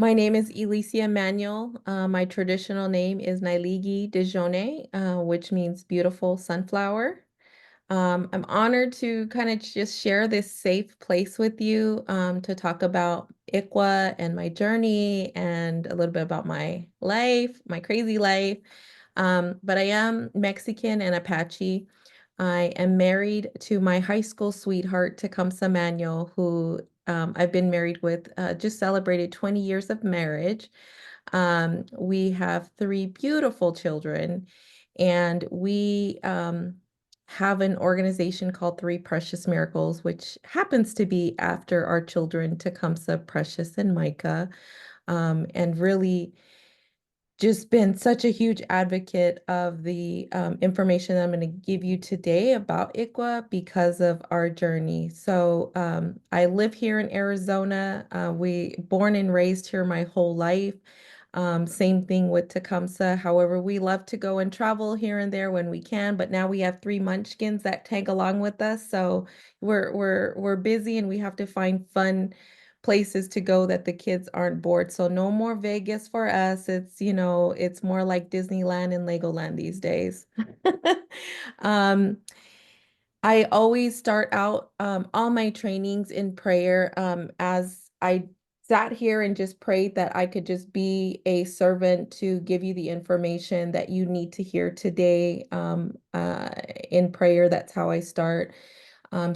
My name is Elicia Manuel. My traditional name is Nailigi Dejone, which means beautiful sunflower. I'm honored to kind of just share this safe place with you to talk about ICWA and my journey and a little bit about my life, my crazy life. But I am Mexican and Apache. I am married to my high school sweetheart, Tecumseh Manuel, who I've been married with, just celebrated 20 years of marriage. We have three beautiful children, and we have an organization called Three Precious Miracles, which happens to be after our children, Tecumseh, Precious, and Micah, and really just been such a huge advocate of the information that I'm going to give you today about ICWA because of our journey. So I live here in Arizona. We born and raised here my whole life. Same thing with Tecumseh. However, we love to go and travel here and there when we can, but now we have three munchkins that tag along with us. So we're busy and we have to find fun places to go that the kids aren't bored. So no more Vegas for us. It's more like Disneyland and Legoland these days. Um, I always start out all my trainings in prayer as I sat here and just prayed that I could just be a servant to give you the information that you need to hear today in prayer. That's how I start.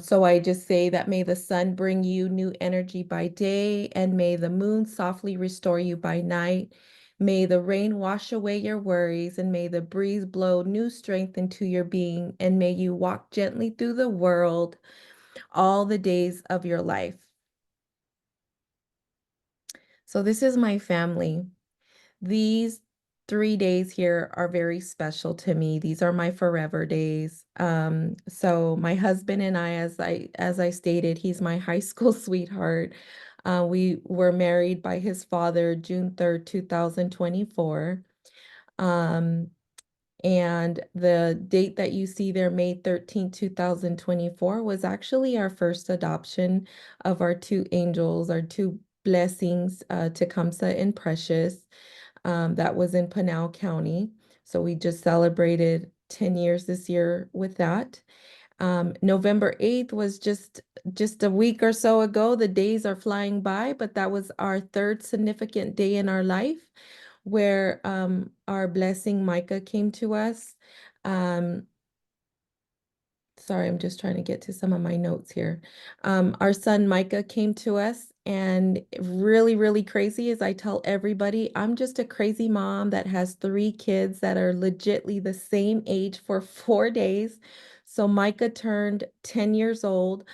So I just say that may the sun bring you new energy by day, and may the moon softly restore you by night. May the rain wash away your worries, and may the breeze blow new strength into your being, and may you walk gently through the world all the days of your life. So this is my family. These 3 days here are very special to me. These are my forever days. So my husband and I, as I stated, he's my high school sweetheart. We were married by his father June 3rd, 2024. Um, and the date that you see there, May 13th, 2024, was actually our first adoption of our two angels, our two blessings, Tecumseh and Precious. That was in Pinal County. So we just celebrated 10 years this year with that. November 8th was just a week or so ago. The days are flying by, but that was our third significant day in our life where our blessing Micah came to us. Um, Sorry, I'm just trying to get to some of my notes here. Our son Micah came to us, and really, really crazy as I tell everybody, I'm just a crazy mom that has three kids that are legitly the same age for 4 days. So Micah turned 10 years old,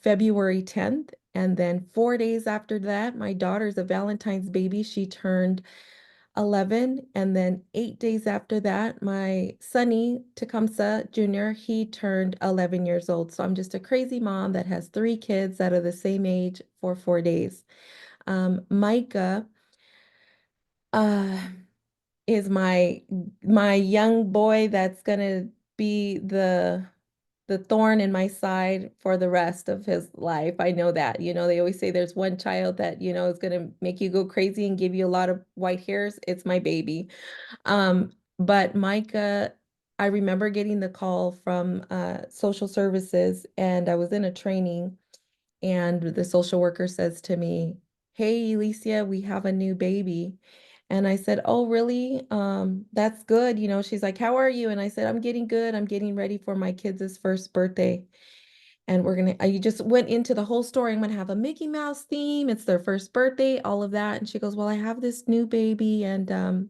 February 10th. And then 4 days after that, my daughter's a Valentine's baby. She turned 11. And then 8 days after that, my sonny, Tecumseh Jr., he turned 11 years old. So I'm just a crazy mom that has three kids that are the same age for 4 days. Micah uh, is my young boy that's gonna be the thorn in my side for the rest of his life. I know that. They always say there's one child that, is gonna make you go crazy and give you a lot of white hairs. It's my baby. But Micah, I remember getting the call from social services, and I was in a training, and the social worker says to me, "Hey, Alicia, we have a new baby." And I said, "Oh, really? That's good." She's like, "How are you?" And I said, "I'm getting good. I'm getting ready for my kids' first birthday." And I just went into the whole story. I'm gonna have a Mickey Mouse theme. It's their first birthday, all of that. And she goes, "Well, I have this new baby, and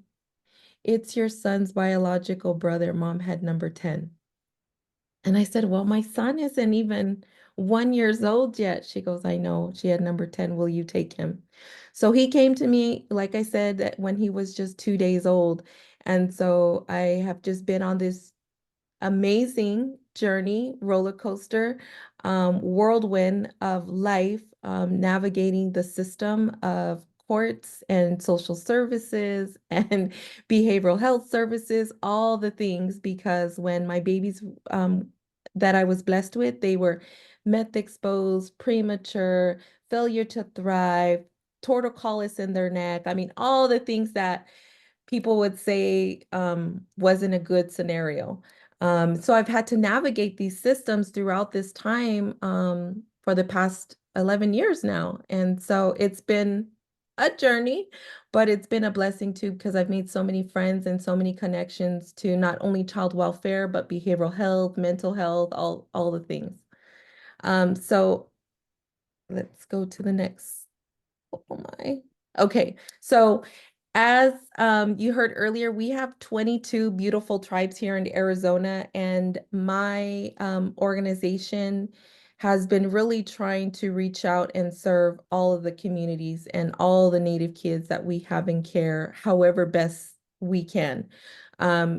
it's your son's biological brother. Mom had number 10." And I said, "Well, my son isn't even 1 year old yet." She goes, "I know. She had number 10. Will you take him?" So he came to me, like I said, that when he was just 2 days old. And so I have just been on this amazing journey, roller coaster, whirlwind of life, navigating the system of courts and social services and behavioral health services, all the things, because when my babies that I was blessed with, they were meth exposed, premature, failure to thrive, torticollis in their neck. I mean, all the things that people would say wasn't a good scenario. So I've had to navigate these systems throughout this time for the past 11 years now. And so it's been a journey, but it's been a blessing too, because I've made so many friends and so many connections to not only child welfare, but behavioral health, mental health, all the things. So let's go to the next. Oh my. Okay, so as you heard earlier, we have 22 beautiful tribes here in Arizona, and my organization has been really trying to reach out and serve all of the communities and all the Native kids that we have in care, however best we can,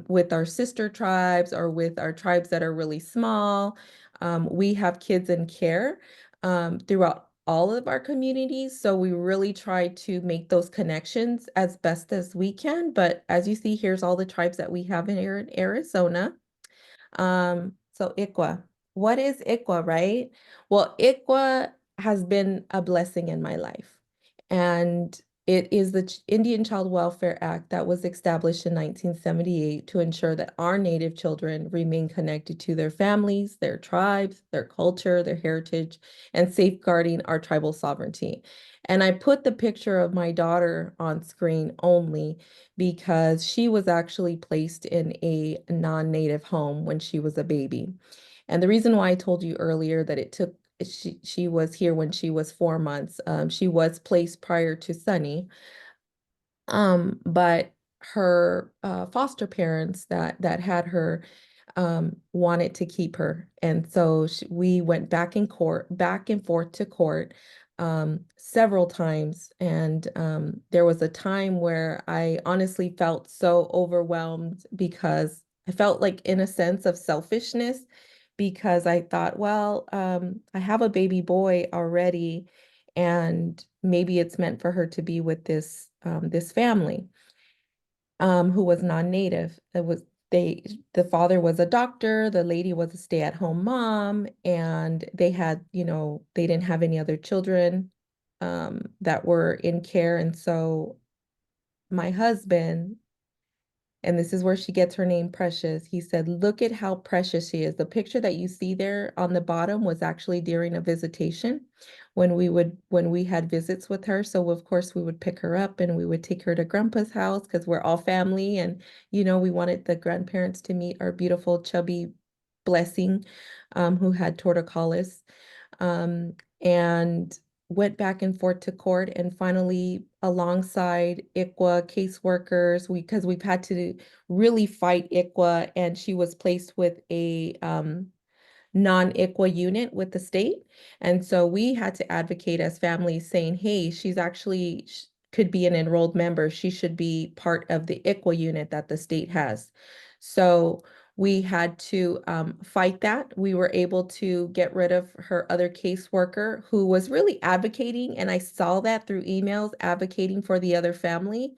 with our sister tribes or with our tribes that are really small. We have kids in care throughout all of our communities. So we really try to make those connections as best as we can. But as you see, here's all the tribes that we have in here in Arizona. So ICWA, what is ICWA, right? Well, ICWA has been a blessing in my life. And it is the Indian Child Welfare Act that was established in 1978 to ensure that our Native children remain connected to their families, their tribes, their culture, their heritage, and safeguarding our tribal sovereignty. And I put the picture of my daughter on screen only because she was actually placed in a non-native home when she was a baby. And the reason why I told you earlier that it took she was here when she was 4 months. She was placed prior to Sunny, but her foster parents that had her wanted to keep her, and so we went back and forth to court several times, and there was a time where I honestly felt so overwhelmed because I felt like in a sense of selfishness because I thought, well, I have a baby boy already, and maybe it's meant for her to be with this family who was non-native. The father was a doctor, the lady was a stay-at-home mom, and they had, they didn't have any other children that were in care. And so my husband, and this is where she gets her name, Precious. He said, "Look at how precious she is." The picture that you see there on the bottom was actually during a visitation when we had visits with her. So of course we would pick her up and we would take her to Grandpa's house because we're all family, and we wanted the grandparents to meet our beautiful chubby blessing who had torticollis. And went back and forth to court, and finally alongside ICWA caseworkers, because we've had to really fight ICWA, and she was placed with a non-ICWA unit with the state. And so we had to advocate as families saying, hey, she's actually could be an enrolled member. She should be part of the ICWA unit that the state has. So we had to fight that. We were able to get rid of her other caseworker who was really advocating, and I saw that through emails, advocating for the other family,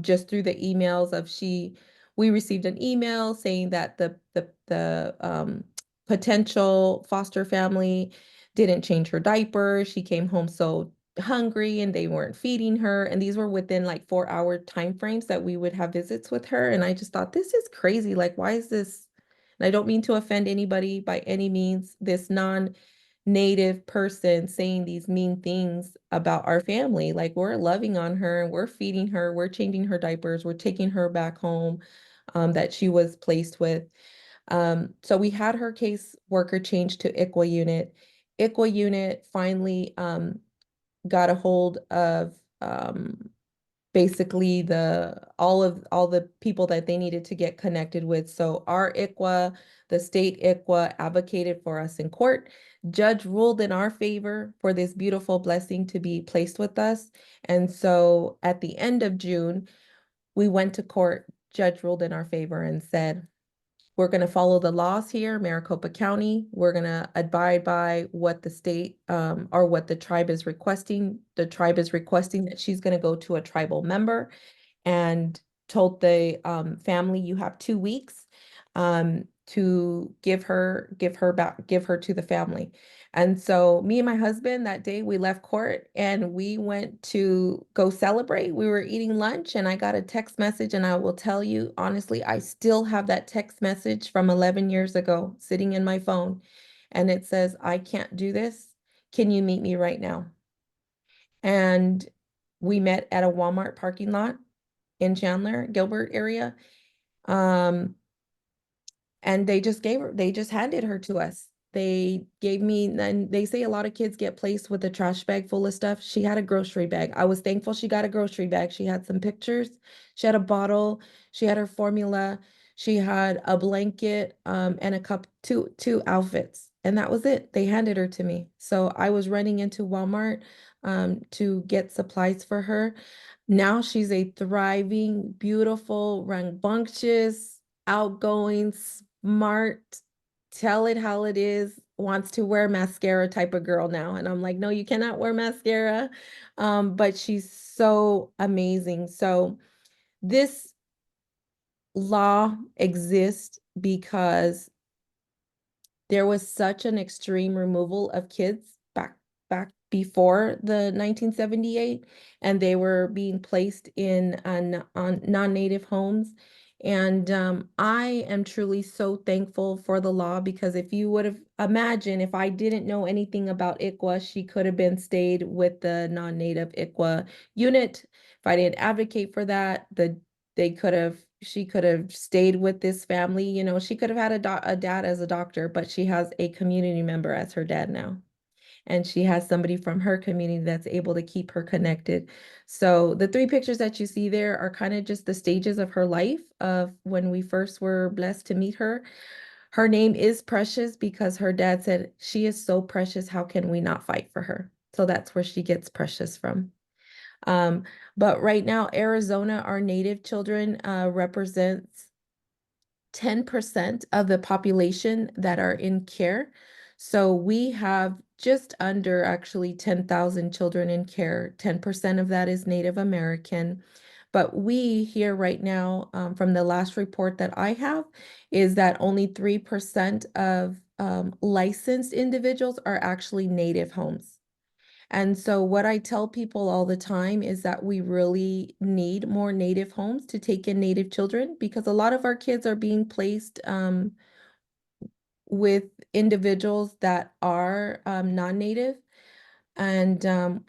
just through the emails of we received an email saying that the potential foster family didn't change her diaper. She came home so hungry and they weren't feeding her. And these were within like 4-hour time frames that we would have visits with her. And I just thought, this is crazy. Like, why is this? And I don't mean to offend anybody by any means, this non-native person saying these mean things about our family. Like, we're loving on her and we're feeding her, we're changing her diapers, we're taking her back home that she was placed with. So we had her case worker changed to ICWA unit. ICWA unit finally got a hold of basically all the people that they needed to get connected with. So our ICWA, the state ICWA, advocated for us in court. Judge ruled in our favor for this beautiful blessing to be placed with us. And so at the end of June, we went to court. Judge ruled in our favor and said, we're going to follow the laws here, Maricopa County. We're going to abide by what the state or what the tribe is requesting. The tribe is requesting that she's going to go to a tribal member, and told the family, you have 2 weeks. to give her to the family. And so me and my husband that day we left court and we went to go celebrate. We were eating lunch and I got a text message, and I will tell you honestly, I still have that text message from 11 years ago sitting in my phone, and it says, "I can't do this. Can you meet me right now?" And we met at a Walmart parking lot in Chandler, Gilbert area. Um, and they just handed her to us. They gave me, and they say a lot of kids get placed with a trash bag full of stuff. She had a grocery bag. I was thankful she got a grocery bag. She had some pictures, she had a bottle, she had her formula, she had a blanket, and a cup, two outfits, and that was it. They handed her to me. So I was running into Walmart to get supplies for her. Now she's a thriving, beautiful, rambunctious, outgoing, smart, tell it how it is, wants to wear mascara type of girl now. And I'm like, no, you cannot wear mascara. But she's so amazing. So this law exists because there was such an extreme removal of kids back before the 1978, and they were being placed in on non-native homes. And I am truly so thankful for the law, because if you would have imagined, if I didn't know anything about ICWA, she could have been stayed with the non-native ICWA unit. If I didn't advocate for that, she could have stayed with this family. You know, she could have had a dad as a doctor, but she has a community member as her dad now. And she has somebody from her community that's able to keep her connected. So the three pictures that you see there are kind of just the stages of her life of when we first were blessed to meet her. Her name is Precious because her dad said, "She is so precious. How can we not fight for her?" So that's where she gets Precious from. Um, but right now, Arizona, our native children represents 10% of the population that are in care. So we have just under actually 10,000 children in care. 10% of that is Native American. But we here right now, from the last report that I have, is that only 3% of licensed individuals are actually Native homes. And so what I tell people all the time is that we really need more Native homes to take in Native children, because a lot of our kids are being placed with individuals that are non-Native. And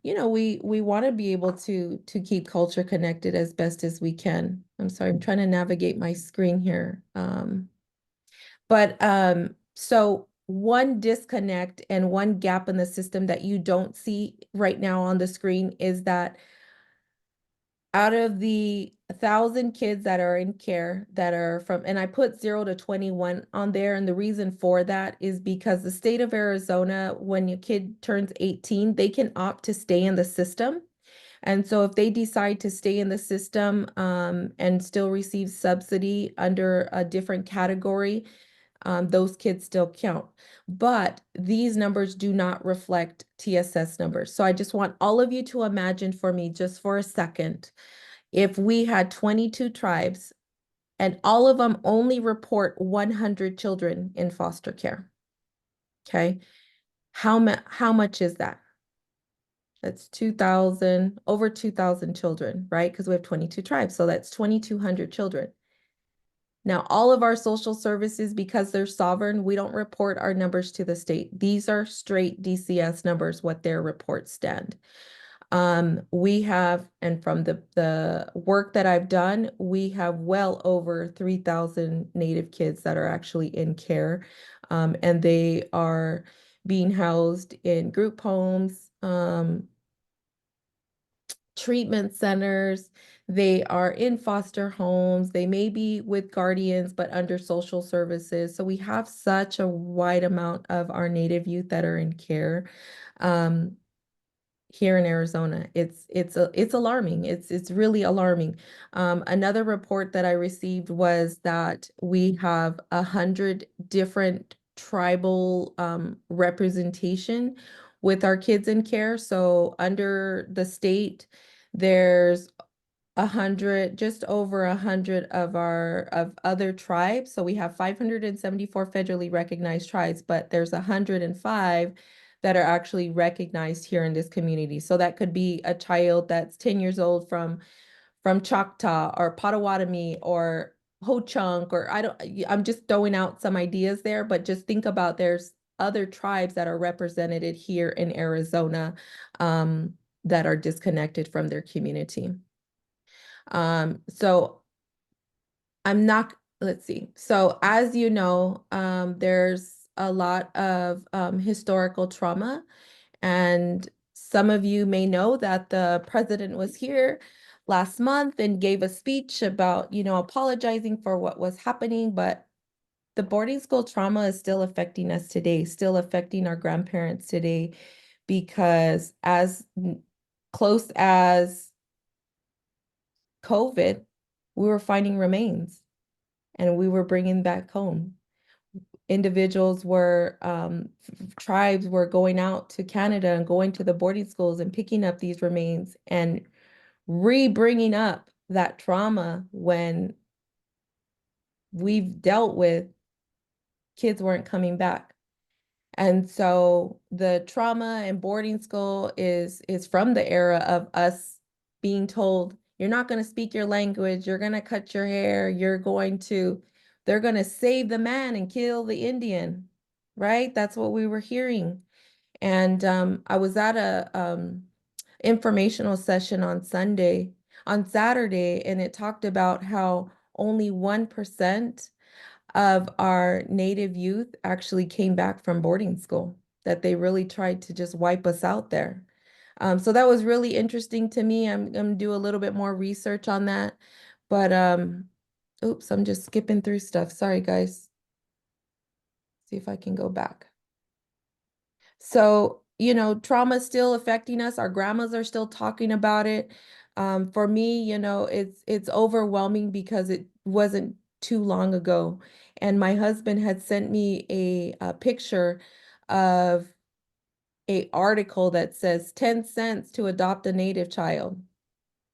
we want to be able to keep culture connected as best as we can. I'm sorry, I'm trying to navigate my screen here. So one disconnect and one gap in the system that you don't see right now on the screen is that out of the 1,000 kids that are in care that are from, and I put 0 to 21 on there, and the reason for that is because the state of Arizona, when your kid turns 18, they can opt to stay in the system. And so if they decide to stay in the system and still receive subsidy under a different category, those kids still count. But these numbers do not reflect TSS numbers. So I just want all of you to imagine for me, just for a second, if we had 22 tribes and all of them only report 100 children in foster care. Okay. How much is that? That's 2,000, over 2,000 children, right? Because we have 22 tribes. So that's 2,200 children. Now, all of our social services, because they're sovereign, we don't report our numbers to the state. These are straight DCS numbers, what their reports stand. We have, and from the work that I've done, we have well over 3,000 Native kids that are actually in care. And they are being housed in group homes, treatment centers. They are in foster homes. They may be with guardians, but under social services. So we have such a wide amount of our Native youth that are in care. Here in Arizona. It's alarming. It's really alarming. Another report that I received was that we have 100 different tribal representation with our kids in care. So under the state, there's just over 100 of other tribes. So we have 574 federally recognized tribes, but there's 105 that are actually recognized here in this community. So that could be a child that's 10 years old from Choctaw or Potawatomi or Ho Chunk, or I'm just throwing out some ideas there, but just think about there's other tribes that are represented here in Arizona, that are disconnected from their community. So I'm not, let's see. So as you know, there's a lot of historical trauma, and some of you may know that the president was here last month and gave a speech about, apologizing for what was happening, but the boarding school trauma is still affecting us today, still affecting our grandparents today, because as close as COVID, we were finding remains and we were bringing back home. Individuals were, tribes were going out to Canada and going to the boarding schools and picking up these remains and re-bringing up that trauma when we've dealt with kids weren't coming back. And so the trauma in boarding school is from the era of us being told, you're not going to speak your language, you're going to cut your hair, they're going to save the man and kill the Indian, right? That's what we were hearing. And I was at a informational session on Saturday, and it talked about how only 1% of our Native youth actually came back from boarding school, that they really tried to just wipe us out there. So that was really interesting to me. I'm going to do a little bit more research on that. But oops, I'm just skipping through stuff. Sorry, guys. See if I can go back. So, trauma is still affecting us. Our grandmas are still talking about it. For me, it's overwhelming because it wasn't too long ago. And my husband had sent me a picture of a article that says 10 cents to adopt a native child.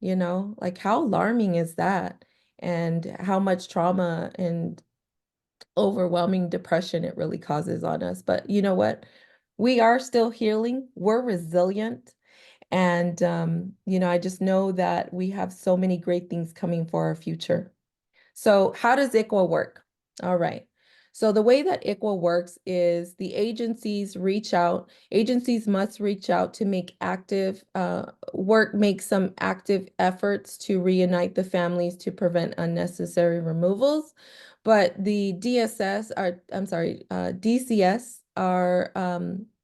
Like how alarming is that? And how much trauma and overwhelming depression it really causes on us. But you know what? We are still healing. We're resilient. And, I just know that we have so many great things coming for our future. So how does ICWA work? All right. So the way that ICWA works is the agencies must reach out to make some active efforts to reunite the families to prevent unnecessary removals. But the DCS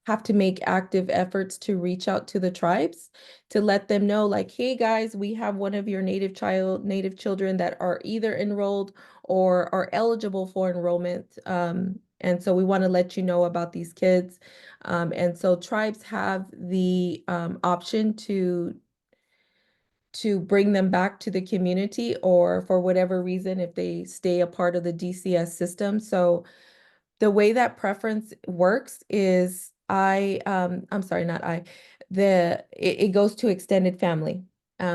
have to make active efforts to reach out to the tribes to let them know, like, hey guys, we have one of your native children that are either enrolled or are eligible for enrollment. And so we want to let you know about these kids. And so tribes have the option to bring them back to the community, or for whatever reason, if they stay a part of the DCS system. So the way that preference works is I'm sorry, not I, it goes to extended family.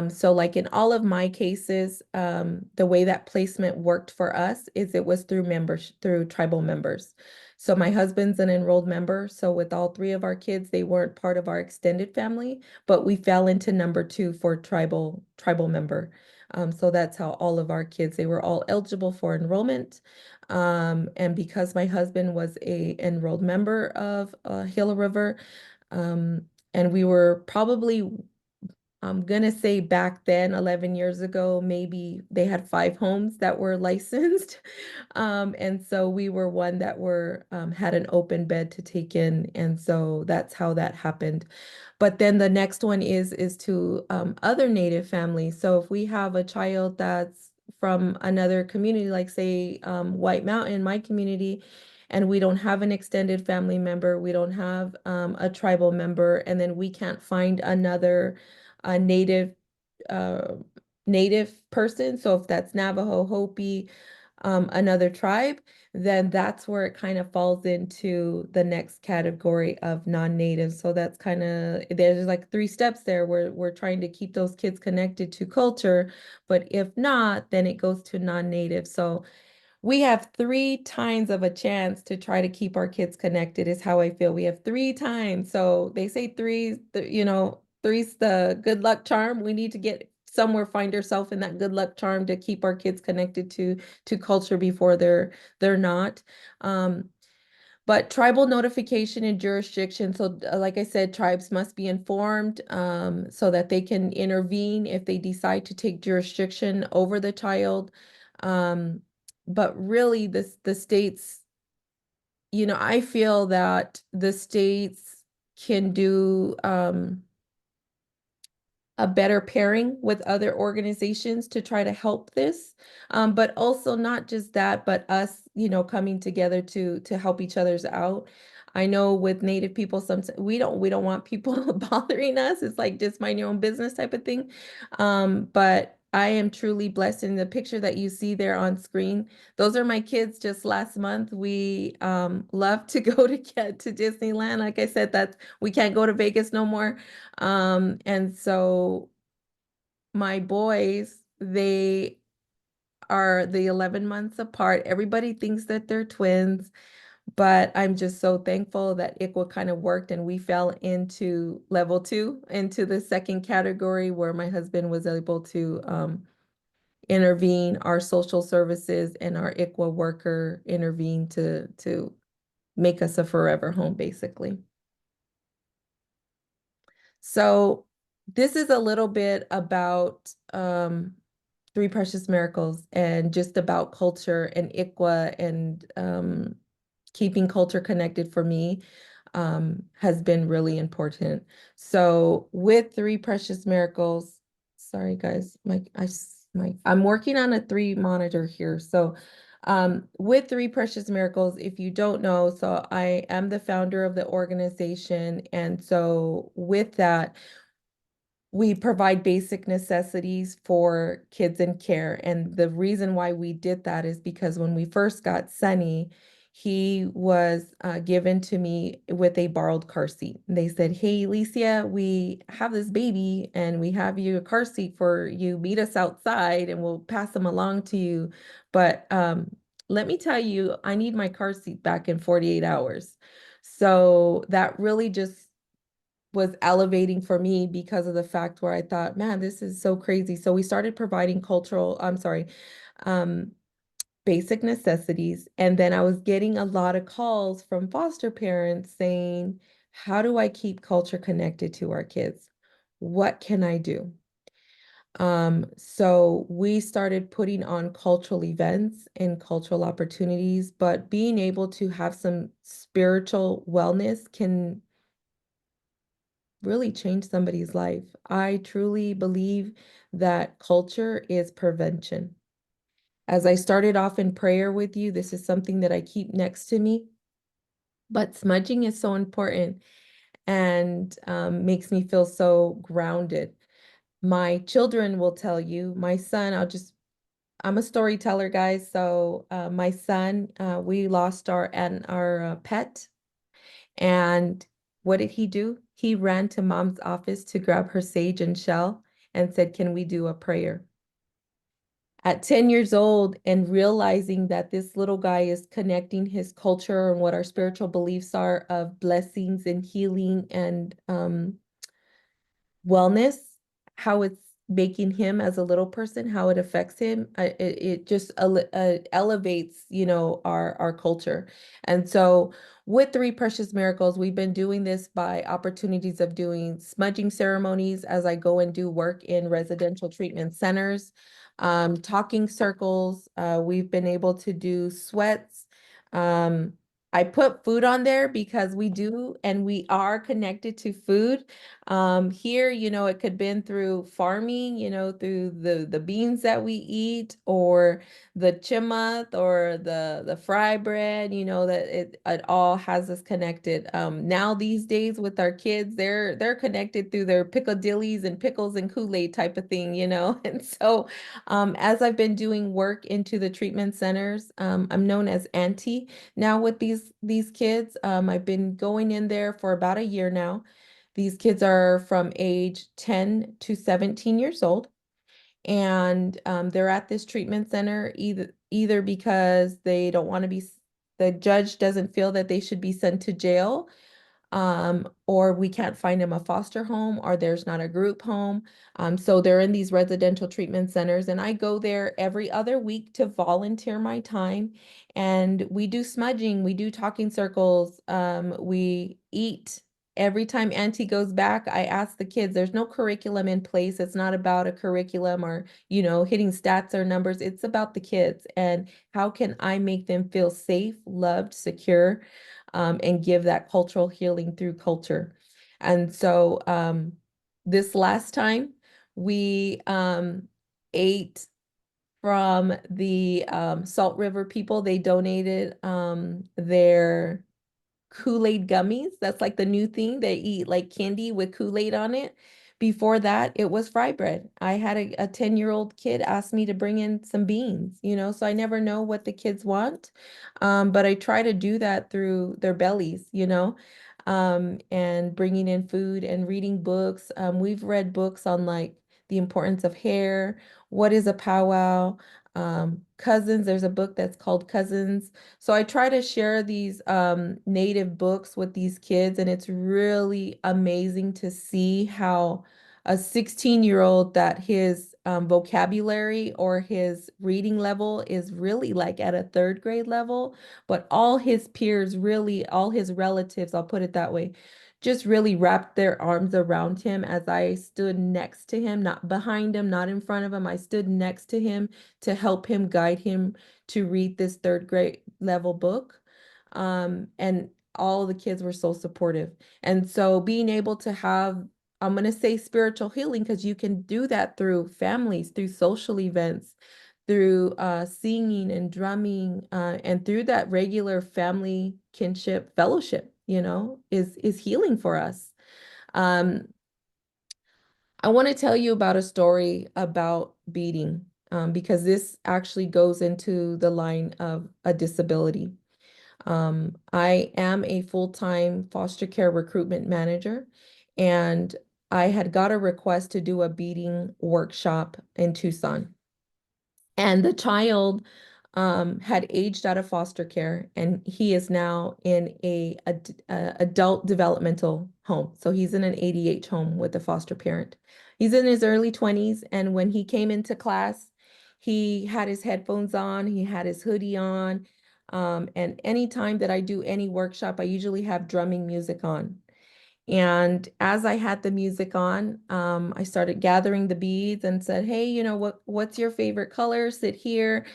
So like in all of my cases, the way that placement worked for us is it was through tribal members. So my husband's an enrolled member. So with all three of our kids, they weren't part of our extended family, but we fell into number two for tribal member. So that's how all of our kids, they were all eligible for enrollment. And because my husband was a enrolled member of Gila River, and we were probably, I'm gonna say back then, 11 years ago, maybe they had 5 homes that were licensed. And so we were one that had an open bed to take in. And so that's how that happened. But then the next one is to other Native families. So if we have a child that's from another community, like say White Mountain, my community, and we don't have an extended family member, we don't have a tribal member, and then we can't find another uh, native person. So if that's Navajo, Hopi, another tribe, then that's where it kind of falls into the next category of non-native. So that's kind of, there's like three steps there where we're trying to keep those kids connected to culture, but if not, then it goes to non-native. So we have three times of a chance to try to keep our kids connected, is how I feel. We have three times. So they say three, three's the good luck charm. We need to get somewhere, find ourselves in that good luck charm to keep our kids connected to culture before they're not. Um, but tribal notification and jurisdiction. So, like I said, tribes must be informed so that they can intervene if they decide to take jurisdiction over the child. Um, but really, the states, I feel that the states can do a better pairing with other organizations to try to help this. But also not just that, but us, coming together to help each other's out. I know with Native people, sometimes we don't want people bothering us. It's like just mind your own business type of thing. But I am truly blessed in the picture that you see there on screen. Those are my kids just last month. We love to go to get to Disneyland. Like I said, that we can't go to Vegas no more. And so my boys, they are the 11 months apart. Everybody thinks that they're twins, but I'm just so thankful that ICWA kind of worked and we fell into level two, into the second category where my husband was able to intervene. Our social services and our ICWA worker intervened to make us a forever home, basically. So this is a little bit about Three Precious Miracles and just about culture and ICWA and keeping culture connected for me has been really important. So with Three Precious Miracles, sorry guys, I'm working on a three monitor here. So with Three Precious Miracles, if you don't know, so I am the founder of the organization. And so with that, we provide basic necessities for kids in care. And the reason why we did that is because when we first got Sunny, he was given to me with a borrowed car seat. They said, "Hey, Alicia, we have this baby and we have you a car seat for you. Meet us outside and we'll pass them along to you. But let me tell you, I need my car seat back in 48 hours." So that really just was elevating for me because of the fact where I thought, man, this is so crazy. So we started providing um, basic necessities. And then I was getting a lot of calls from foster parents saying, how do I keep culture connected to our kids? What can I do? So we started putting on cultural events and cultural opportunities, but being able to have some spiritual wellness can really change somebody's life. I truly believe that culture is prevention. As I started off in prayer with you, this is something that I keep next to me, but smudging is so important and makes me feel so grounded. My children will tell you, my son, I'm a storyteller, guys. So my son, we lost our pet. And what did he do? He ran to mom's office to grab her sage and shell and said, "Can we do a prayer?" At 10 years old and realizing that this little guy is connecting his culture and what our spiritual beliefs are of blessings and healing and wellness, how it's making him as a little person, how it affects him, it just elevates, our culture. And so with Three Precious Miracles, we've been doing this by opportunities of doing smudging ceremonies as I go and do work in residential treatment centers, talking circles. We've been able to do sweats. I put food on there because we do and we are connected to food. Here, it could been through farming, through the beans that we eat or the chimath or the fry bread, that it all has us connected. Now these days with our kids, they're connected through their picadillies and pickles and Kool-Aid type of thing, And so as I've been doing work into the treatment centers, I'm known as Auntie now with these kids. I've been going in there for about a year now. These kids are from age 10 to 17 years old, and they're at this treatment center either because they don't want to be, the judge doesn't feel that they should be sent to jail, or we can't find them a foster home, or there's not a group home. So they're in these residential treatment centers, and I go there every other week to volunteer my time. And we do smudging, we do talking circles, we eat. Every time Auntie goes back, I ask the kids, there's no curriculum in place. It's not about a curriculum or, hitting stats or numbers. It's about the kids and how can I make them feel safe, loved, secure, and give that cultural healing through culture. And so this last time we ate from the Salt River people. They donated their Kool-Aid gummies. That's like the new thing. They eat like candy with Kool-Aid on it. Before that, it was fry bread. I had a 10-year-old kid ask me to bring in some beans, so I never know what the kids want. But I try to do that through their bellies, and bringing in food and reading books. We've read books on like the importance of hair, what is a powwow, cousins. There's a book that's called Cousins. So I try to share these native books with these kids, and it's really amazing to see how a 16-year-old that his vocabulary or his reading level is really like at a third grade level, but all his peers, really, all his relatives, I'll put it that way, just really wrapped their arms around him as I stood next to him, not behind him, not in front of him. I stood next to him to help him guide him to read this third grade level book. And all the kids were so supportive. And so being able to have, I'm going to say spiritual healing, because you can do that through families, through social events, through singing and drumming, and through that regular family kinship fellowship, is healing for us. Um, I want to tell you about a story about beating, because this actually goes into the line of a disability. I am a full-time foster care recruitment manager, and I had got a request to do a beating workshop in Tucson. And the child had aged out of foster care, and he is now in a adult developmental home. So he's in an ADH home with a foster parent. He's in his early 20s, and when he came into class, he had his headphones on, he had his hoodie on. And anytime that I do any workshop, I usually have drumming music on. And as I had the music on, I started gathering the beads and said, "Hey, what's your favorite color? Sit here."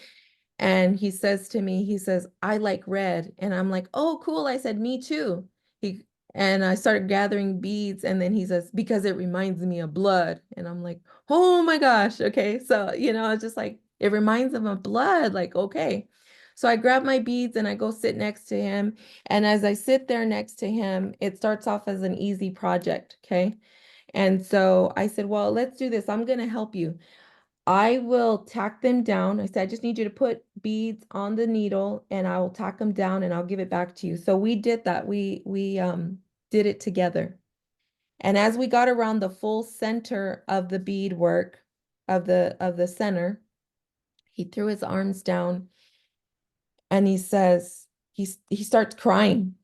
And he says to me, he says, "I like red." And I'm like, "Oh, cool." I said, "Me too." He and I started gathering beads, and then he says, "Because it reminds me of blood." And I'm like, "Oh my gosh." Okay. So, it's just like it reminds him of blood. Like, okay. So I grab my beads and I go sit next to him. And as I sit there next to him, it starts off as an easy project. Okay. And so I said, "Well, let's do this. I'm going to help you. I will tack them down." I said, "I just need you to put beads on the needle and I will tack them down and I'll give it back to you." So we did that. We did it together. And as we got around the full center of the bead work of the center, he threw his arms down and he says, he starts crying,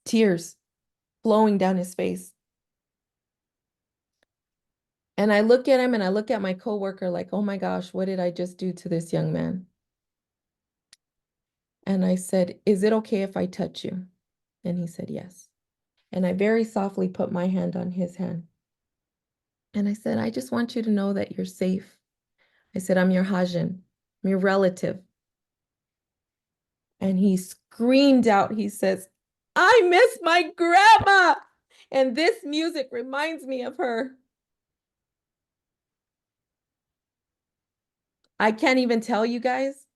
tears flowing down his face. And I look at him and I look at my coworker like, "Oh my gosh, what did I just do to this young man?" And I said, "Is it okay if I touch you?" And he said, "Yes." And I very softly put my hand on his hand. And I said, "I just want you to know that you're safe." I said, "I'm your Hajin, I'm your relative." And he screamed out, he says, I miss my grandma. And this music reminds me of her. I can't even tell you guys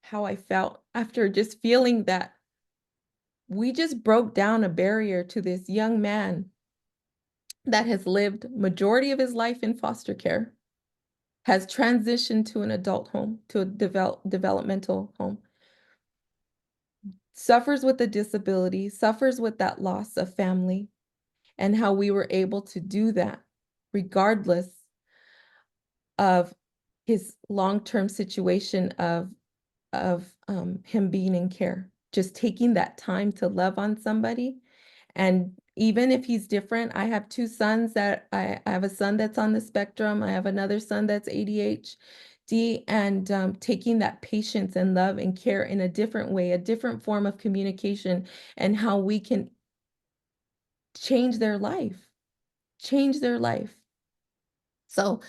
how I felt after just feeling that we just broke down a barrier to this young man that has lived majority of his life in foster care, has transitioned to an adult home, to a developmental home, suffers with a disability, suffers with that loss of family, and how we were able to do that regardless of his long-term situation of him being in care. Just taking that time to love on somebody. And even if he's different, I have two sons that I have a son that's on the spectrum. I have another son that's ADHD, and taking that patience and love and care in a different way, a different form of communication, and how we can change their life, change their life. So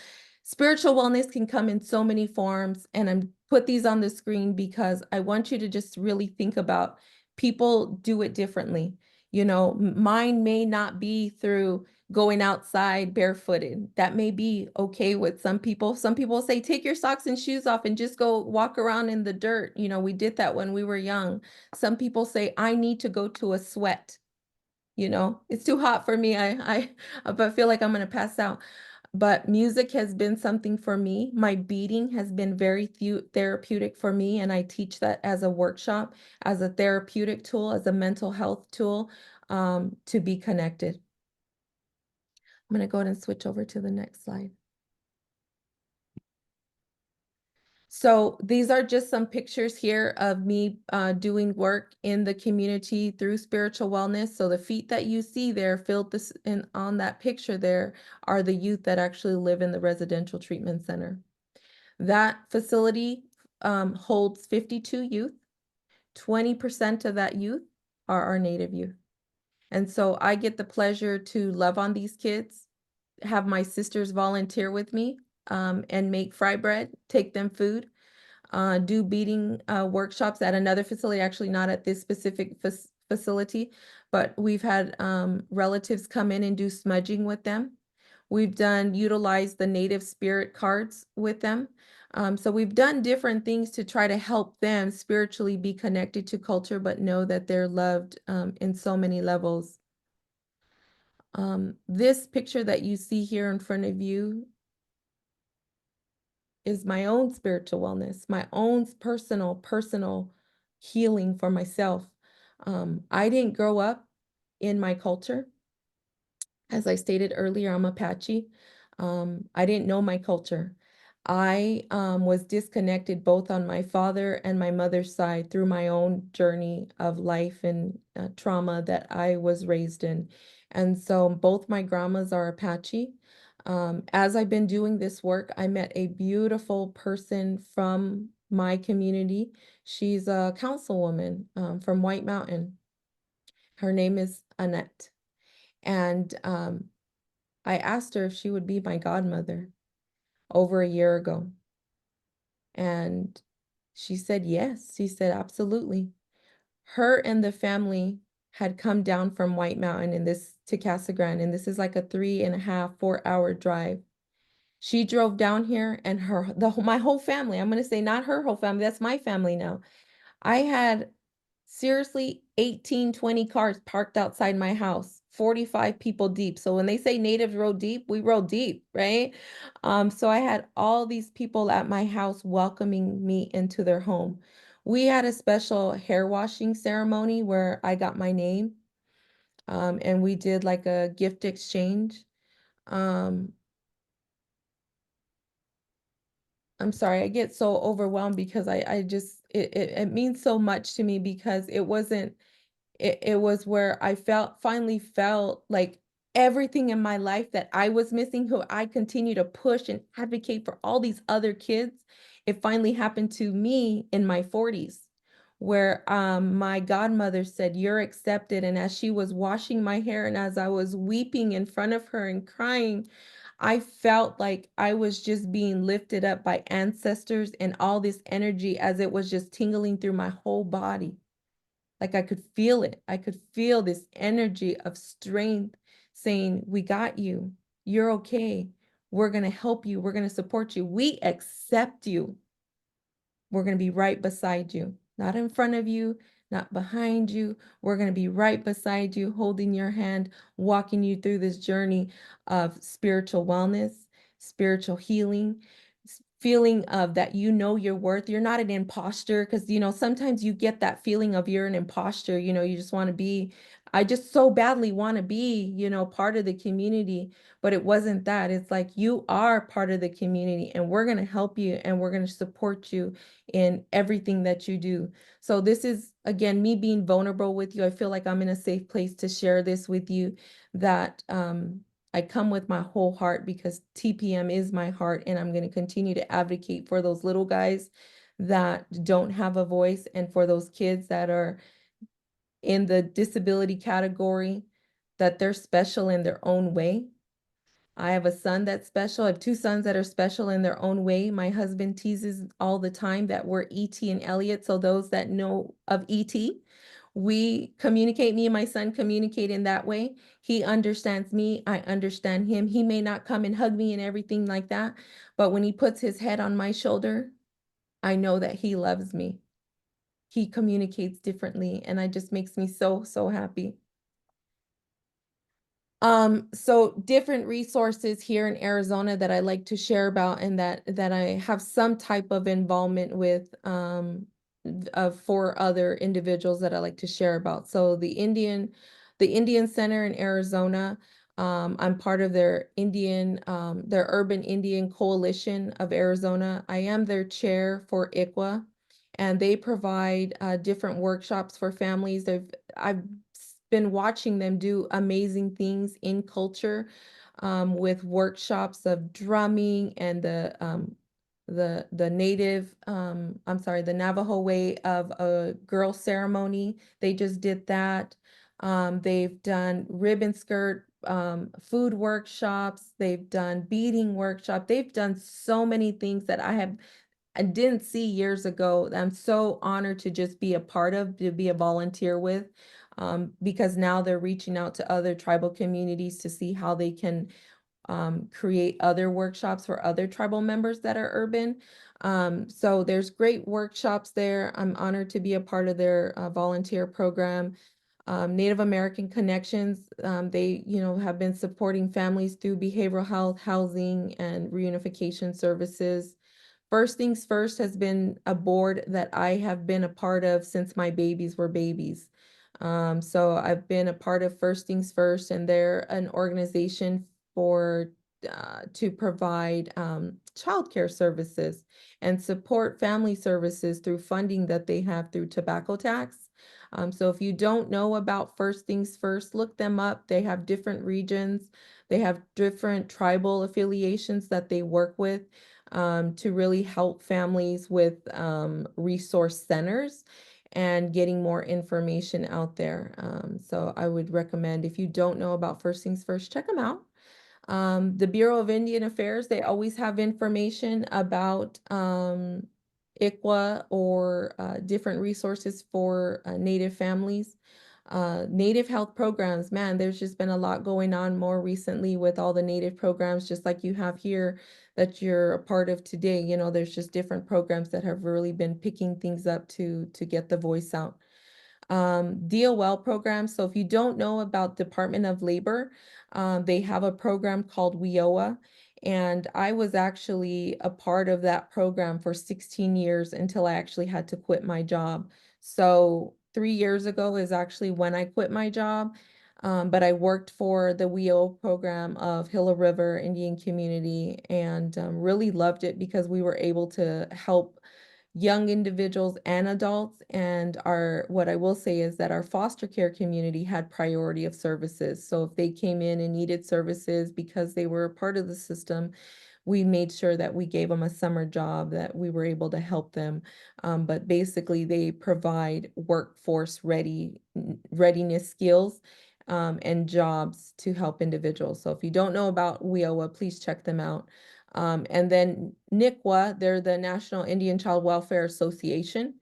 spiritual wellness can come in so many forms, and I'm put these on the screen because I want you to just really think about people do it differently. You know, mine may not be through going outside barefooted. That may be okay with some people. Some people say, take your socks and shoes off and just go walk around in the dirt. You know, we did that when we were young. Some people say, I need to go to a sweat. You know, it's too hot for me. I feel like I'm going to pass out. But music has been something for me. My beading has been very therapeutic for me, and I teach that as a workshop, as a therapeutic tool, as a mental health tool, to be connected. I'm going to go ahead and switch over to the next slide. So these are just some pictures here of me doing work in the community through spiritual wellness. So the feet that you see there filled this in on that picture there are the youth that actually live in the residential treatment center. That facility holds 52 youth. 20% of that youth are our Native youth. And so I get the pleasure to love on these kids, have my sisters volunteer with me, and make fry bread, take them food, do beading workshops at another facility, actually not at this specific facility, but we've had relatives come in and do smudging with them. We've utilized the Native Spirit cards with them. So we've done different things to try to help them spiritually be connected to culture, but know that they're loved in so many levels. This picture that you see here in front of you is my own spiritual wellness, my own personal healing for myself. I didn't grow up in my culture. As I stated earlier, I'm Apache. I didn't know my culture. I was disconnected both on my father and my mother's side through my own journey of life and trauma that I was raised in. And so both my grandmas are Apache. As I've been doing this work, I met a beautiful person from my community. She's a councilwoman from White Mountain. Her name is Annette. And I asked her if she would be my godmother over a year ago. And she said yes. She said absolutely. Her and the family had come down from White Mountain in this to Casa Grande, and this is like a 3.5, 4 hour drive. She drove down here, and my whole family, I'm going to say not her whole family, that's my family now. I had seriously 18, 20 cars parked outside my house, 45 people deep. So when they say natives rode deep, we rode deep, right? So I had all these people at my house welcoming me into their home. We had a special hair washing ceremony where I got my name, and we did like a gift exchange. Um, I'm sorry, I get so overwhelmed because I just, it means so much to me because it was where I finally felt like everything in my life that I was missing, who I continue to push and advocate for all these other kids. It finally happened to me in my 40s, where my godmother said, "You're accepted." And as she was washing my hair and as I was weeping in front of her and crying, I felt like I was just being lifted up by ancestors and all this energy as it was just tingling through my whole body. Like I could feel it. I could feel this energy of strength saying, "We got you. You're okay. We're going to help you. We're going to support you. We accept you. We're going to be right beside you, not in front of you, not behind you. We're going to be right beside you, holding your hand, walking you through this journey of spiritual wellness, spiritual healing, feeling of that you know your worth. You're not an imposter because, sometimes you get that feeling of you're an imposter. You just want to be, I just so badly want to be, part of the community. But it wasn't that. It's like you are part of the community and we're going to help you and we're going to support you in everything that you do. So this is, again, me being vulnerable with you. I feel like I'm in a safe place to share this with you, that I come with my whole heart because TPM is my heart, and I'm going to continue to advocate for those little guys that don't have a voice and for those kids that are in the disability category, that they're special in their own way. I have a son that's special. I have two sons that are special in their own way. My husband teases all the time that we're E.T. and Elliot. So those that know of E.T., we communicate, me and my son communicate in that way. He understands me. I understand him. He may not come and hug me and everything like that, but when he puts his head on my shoulder, I know that he loves me. He communicates differently, and it just makes me so, so happy. So different resources here in Arizona that I like to share about and that I have some type of involvement with for other individuals that I like to share about. So the Indian Center in Arizona, I'm part of their Urban Indian Coalition of Arizona. I am their chair for ICWA, and they provide different workshops for families. I've been watching them do amazing things in culture, with workshops of drumming and the native, I'm sorry, the Navajo way of a girl ceremony. They just did that. They've done ribbon skirt food workshops. They've done beading workshop. They've done so many things that I didn't see years ago. I'm so honored to just be a part of, to be a volunteer with, because now they're reaching out to other tribal communities to see how they can create other workshops for other tribal members that are urban. So there's great workshops there. I'm honored to be a part of their volunteer program. Native American Connections, they, have been supporting families through behavioral health, housing, and reunification services. First Things First has been a board that I have been a part of since my babies were babies. So I've been a part of First Things First, and they're an organization for to provide childcare services and support family services through funding that they have through tobacco tax. So if you don't know about First Things First, look them up. They have different regions. They have different tribal affiliations that they work with, to really help families with resource centers and getting more information out there. So I would recommend, if you don't know about First Things First, check them out. The Bureau of Indian Affairs, they always have information about ICWA or different resources for Native families. Native health programs, man, there's just been a lot going on more recently with all the Native programs, just like you have here that you're a part of today. There's just different programs that have really been picking things up to get the voice out. DOL program. So if you don't know about Department of Labor, they have a program called WIOA. And I was actually a part of that program for 16 years until I actually had to quit my job. So 3 years ago is actually when I quit my job. But I worked for the WIOA program of Gila River Indian Community, and really loved it because we were able to help young individuals and adults. And what I will say is that our foster care community had priority of services. So if they came in and needed services because they were a part of the system, we made sure that we gave them a summer job, that we were able to help them. But basically they provide workforce readiness skills. and jobs to help individuals. So if you don't know about WIOA, please check them out. And then NICWA, they're the National Indian Child Welfare Association.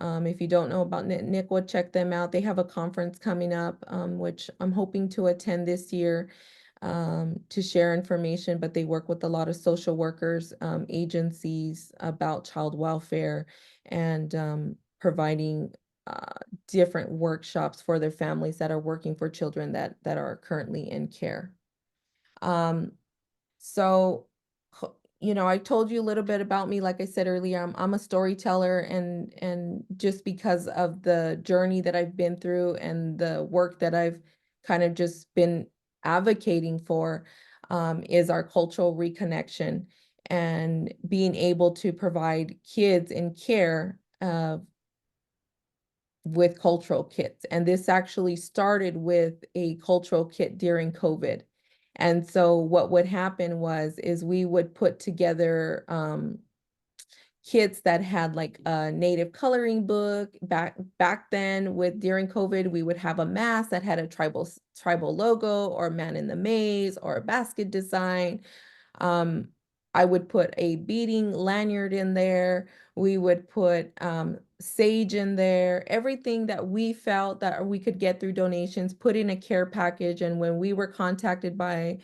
If you don't know about NICWA, check them out. They have a conference coming up, which I'm hoping to attend this year, to share information, but they work with a lot of social workers, agencies about child welfare and providing different workshops for their families that are working for children that are currently in care. Um, so, I told you a little bit about me. Like I said earlier, I'm a storyteller, and just because of the journey that I've been through and the work that I've kind of just been advocating for, is our cultural reconnection and being able to provide kids in care with cultural kits. And this actually started with a cultural kit during COVID. And so what would happen is we would put together kits that had like a native coloring book. Back then, with during COVID, we would have a mask that had a tribal logo, or man in the maze, or a basket design. um, I would put a beading lanyard in there. We would put sage in there, everything that we felt that we could get through donations, put in a care package. And when we were contacted by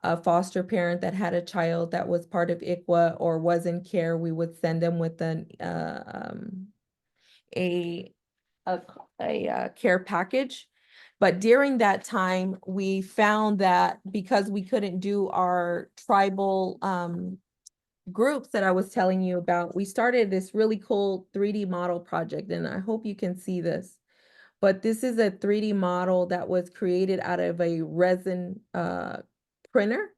a foster parent that had a child that was part of ICWA or was in care, we would send them with a, a care package. But during that time, we found that because we couldn't do our tribal groups that I was telling you about, we started this really cool 3D model project, and I hope you can see this. But this is a 3D model that was created out of a resin printer.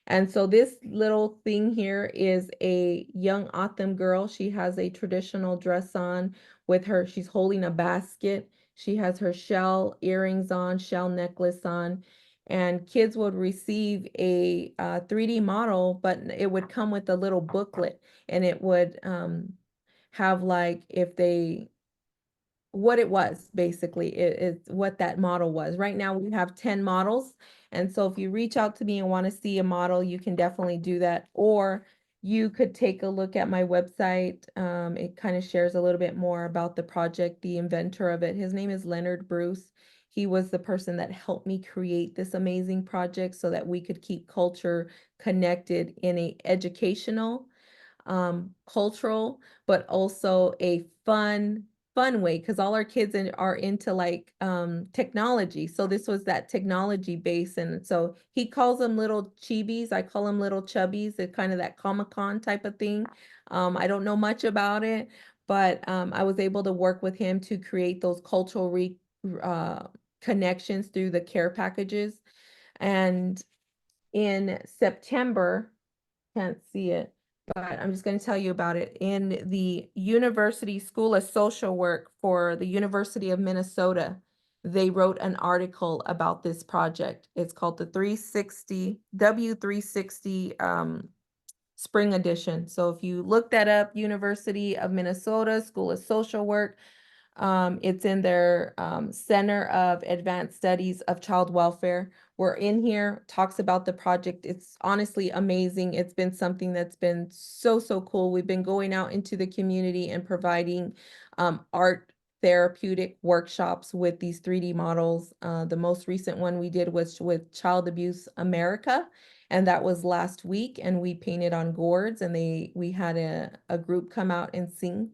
And so this little thing here is a young Autumn girl. She has a traditional dress on with her. She's holding a basket. She has her shell earrings on, shell necklace on. And kids would receive a 3D model, but it would come with a little booklet, and it would have, like, if they what it was, basically. It's what that model was. Right now we have 10 models. And so if you reach out to me and want to see a model, you can definitely do that. Or you could take a look at my website. It kind of shares a little bit more about the project, the inventor of it. His name is Leonard Bruce. He was the person that helped me create this amazing project so that we could keep culture connected in a educational, cultural, but also a fun way, because all our kids are into, like, technology. So this was that technology base. And so he calls them little chibis. I call them little chubbies. It's kind of that Comic-Con type of thing. I don't know much about it, but I was able to work with him to create those cultural uh, connections through the care packages. And in September, can't see it, but I'm just going to tell you about it. In the University School of Social Work for the University of Minnesota, they wrote an article about this project. It's called the 360 W360 Spring Edition. So if you look that up, University of Minnesota School of Social Work, it's in their Center of Advanced Studies of Child Welfare. We're in here, talks about the project. It's honestly amazing. It's been something that's been so cool. We've been going out into the community and providing art therapeutic workshops with these 3D models. The most recent one we did was with Child Abuse America, and that was last week. And we painted on gourds, and we had a group come out and sing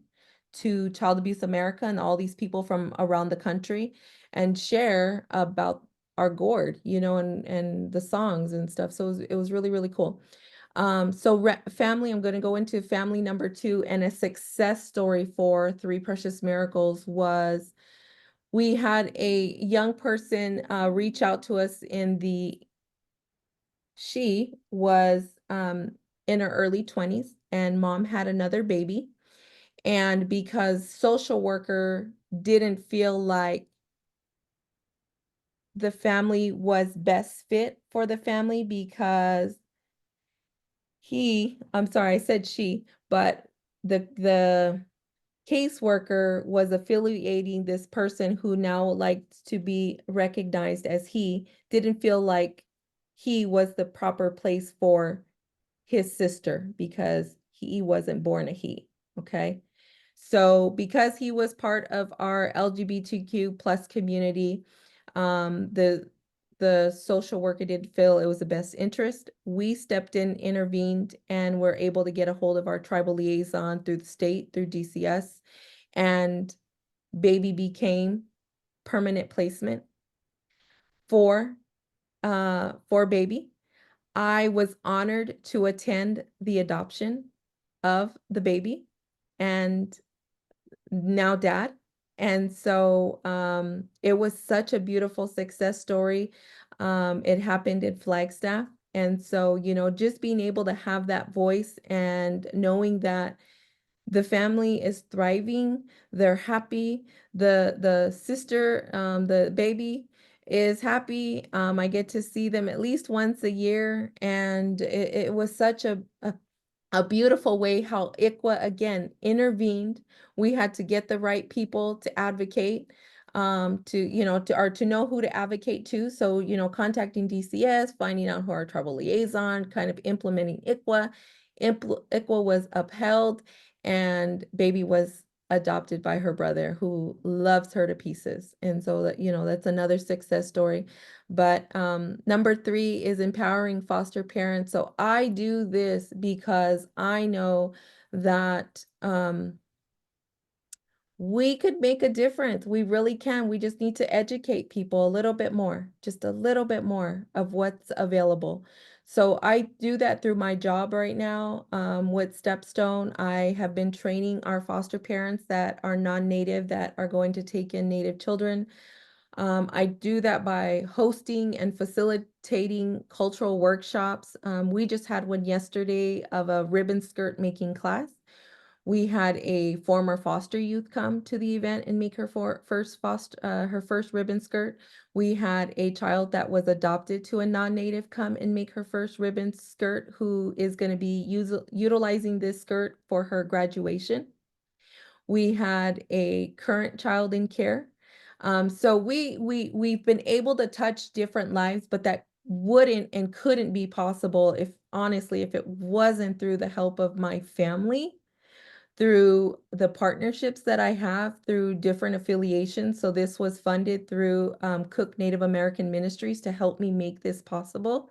to Child Abuse America and all these people from around the country and share about our gourd, and the songs and stuff. So it was really cool. So family, I'm going to go into family number 2, and a success story for Three Precious Miracles was we had a young person reach out to us she was in her early 20s, and mom had another baby. And because social worker didn't feel like the family was best fit for the family, because I'm sorry, I said she, but the caseworker was affiliating this person who now liked to be recognized as he, didn't feel like he was the proper place for his sister because he wasn't born a he. Okay. So because he was part of our LGBTQ plus community, the social worker didn't feel it was the best interest. We stepped in, intervened, and were able to get a hold of our tribal liaison through the state, through DCS, and baby became permanent placement for baby. I was honored to attend the adoption of the baby and now dad. And so it was such a beautiful success story. It happened in Flagstaff. And so, just being able to have that voice and knowing that the family is thriving, they're happy, the sister, the baby is happy. I get to see them at least once a year, and it was such a beautiful way how ICWA again intervened. We had to get the right people to advocate, to know who to advocate to. So, contacting DCS, finding out who our tribal liaison, kind of implementing ICWA. ICWA was upheld, and baby was adopted by her brother who loves her to pieces. And so that's another success story. But number 3 is empowering foster parents. So I do this because I know that we could make a difference. We really can. We just need to educate people a little bit more, just a little bit more of what's available. So I do that through my job right now with Stepstone. I have been training our foster parents that are non-native that are going to take in Native children. I do that by hosting and facilitating cultural workshops. We just had one yesterday of a ribbon skirt making class. We had a former foster youth come to the event and make her first ribbon skirt. We had a child that was adopted to a non-native come and make her first ribbon skirt, who is going to be utilizing this skirt for her graduation. We had a current child in care. So we've been able to touch different lives, but that wouldn't and couldn't be possible if honestly, if it wasn't through the help of my family, through the partnerships that I have through different affiliations. So this was funded through Cook Native American Ministries to help me make this possible.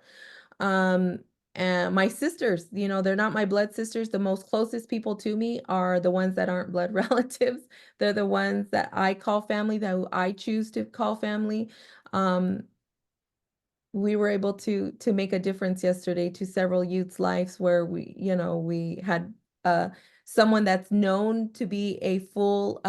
And my sisters, they're not my blood sisters. The most closest people to me are the ones that aren't blood relatives. They're the ones that I call family, that I choose to call family. Um, we were able to make a difference yesterday to several youths' lives where we had someone that's known to be a full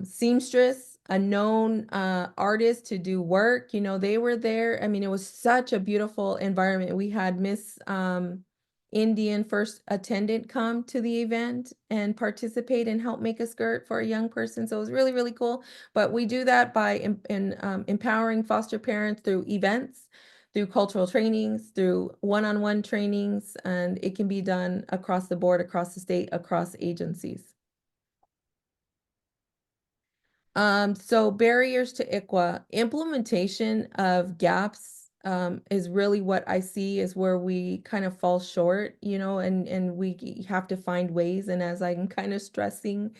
seamstress, a known artist to do work. They were there. I mean, it was such a beautiful environment. We had Miss Indian first attendant come to the event and participate and help make a skirt for a young person. So it was really, really cool. But we do that by empowering foster parents through events, through cultural trainings, through one-on-one trainings, and it can be done across the board, across the state, across agencies. So barriers to ICWA, implementation of gaps is really what I see is where we kind of fall short, and we have to find ways. And as I'm kind of stressing,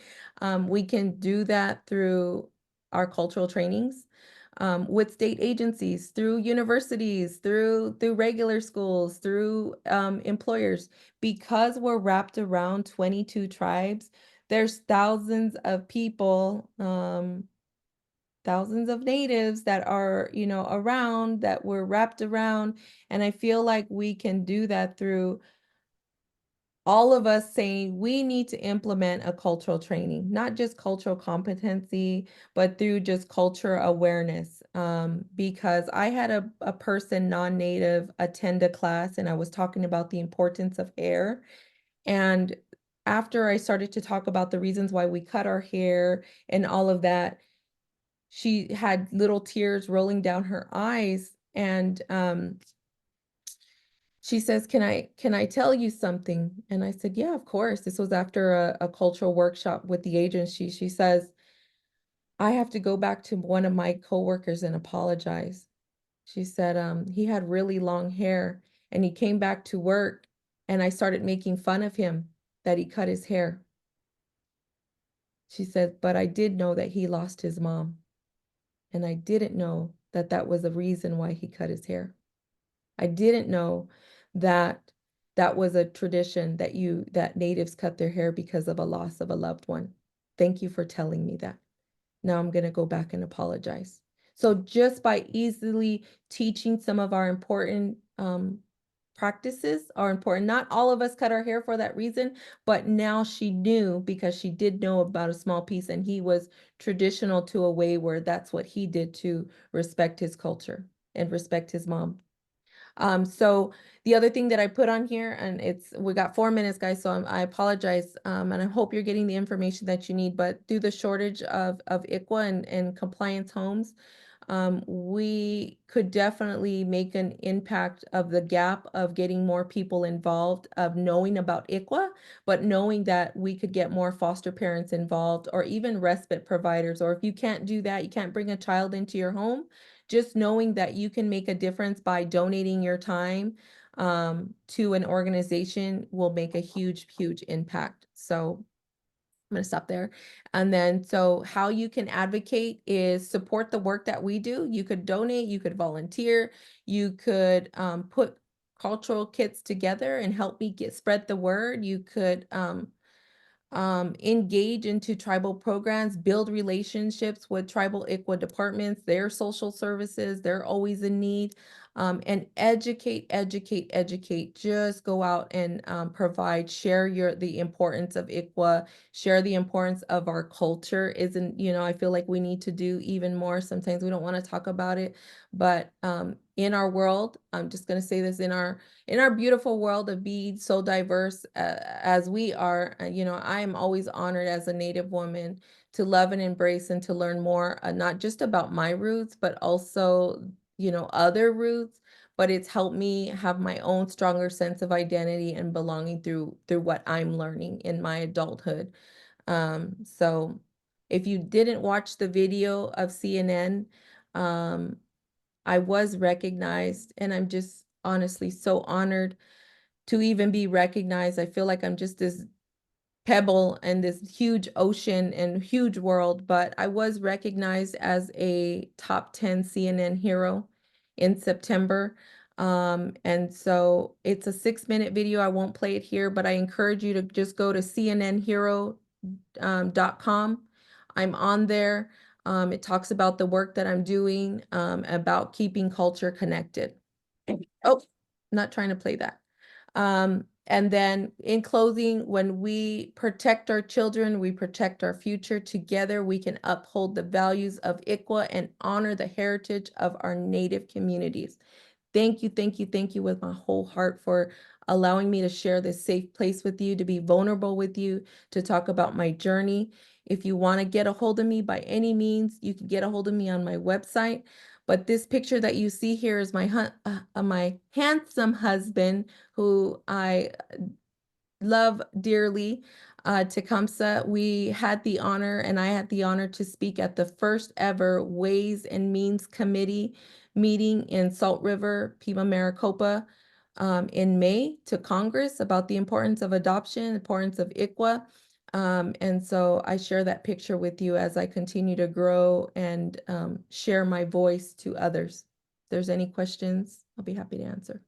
we can do that through our cultural trainings, with state agencies, through universities, through regular schools, through employers, because we're wrapped around 22 tribes. There's thousands of people, thousands of natives that are, around, that we're wrapped around. And I feel like we can do that through all of us saying we need to implement a cultural training, not just cultural competency, but through just culture awareness. Because I had a person non-native attend a class and I was talking about the importance of hair. And after I started to talk about the reasons why we cut our hair and all of that, she had little tears rolling down her eyes. And She says, can I tell you something? And I said, yeah, of course. This was after a cultural workshop with the agency. She says, I have to go back to one of my coworkers and apologize. She said, he had really long hair and he came back to work and I started making fun of him that he cut his hair. She said, but I did know that he lost his mom and I didn't know that that was a reason why he cut his hair. I didn't know that that was a tradition that natives cut their hair because of a loss of a loved one. Thank you for telling me that. Now I'm going to go back and apologize. So just by easily teaching some of our important practices are important. Not all of us cut our hair for that reason, but now she knew because she did know about a small piece and he was traditional to a way where that's what he did to respect his culture and respect his mom. So the other thing that I put on here, and we got 4 minutes, guys, so I apologize, and I hope you're getting the information that you need, but due the shortage of ICWA and compliance homes, we could definitely make an impact of the gap of getting more people involved, of knowing about ICWA, but knowing that we could get more foster parents involved or even respite providers. Or if you can't do that, you can't bring a child into your home, just knowing that you can make a difference by donating your time to an organization will make a huge, huge impact. So I'm going to stop there. And then, so how you can advocate is support the work that we do. You could donate, you could volunteer, you could put cultural kits together and help me spread the word. You could engage into tribal programs, build relationships with tribal ICWA departments, their social services, they're always in need, and educate, educate, educate. Just go out and provide, share the importance of ICWA, share the importance of our culture. I feel like we need to do even more. Sometimes we don't want to talk about it, but in our world, I'm just going to say this, in our beautiful world of being so diverse as we are, I am always honored as a Native woman to love and embrace and to learn more, not just about my roots, but also, other roots. But it's helped me have my own stronger sense of identity and belonging through what I'm learning in my adulthood. So if you didn't watch the video of CNN, um, I was recognized, and I'm just honestly so honored to even be recognized. I feel like I'm just this pebble in this huge ocean and huge world, but I was recognized as a top 10 CNN hero in September. And so it's a 6-minute video. I won't play it here, but I encourage you to just go to cnnhero.com. I'm on there. It talks about the work that I'm doing, about keeping culture connected. Oh, not trying to play that. And then in closing, when we protect our children, we protect our future. Together, we can uphold the values of ICWA and honor the heritage of our Native communities. Thank you, thank you, thank you with my whole heart for allowing me to share this safe place with you, to be vulnerable with you, to talk about my journey. If you want to get a hold of me by any means, you can get a hold of me on my website. But this picture that you see here is my handsome husband, who I love dearly, Tecumseh. We had the honor, and I had the honor to speak at the first ever Ways and Means Committee meeting in Salt River, Pima, Maricopa, in May to Congress about the importance of adoption, the importance of ICWA. And so I share that picture with you as I continue to grow and share my voice to others. If there's any questions, I'll be happy to answer.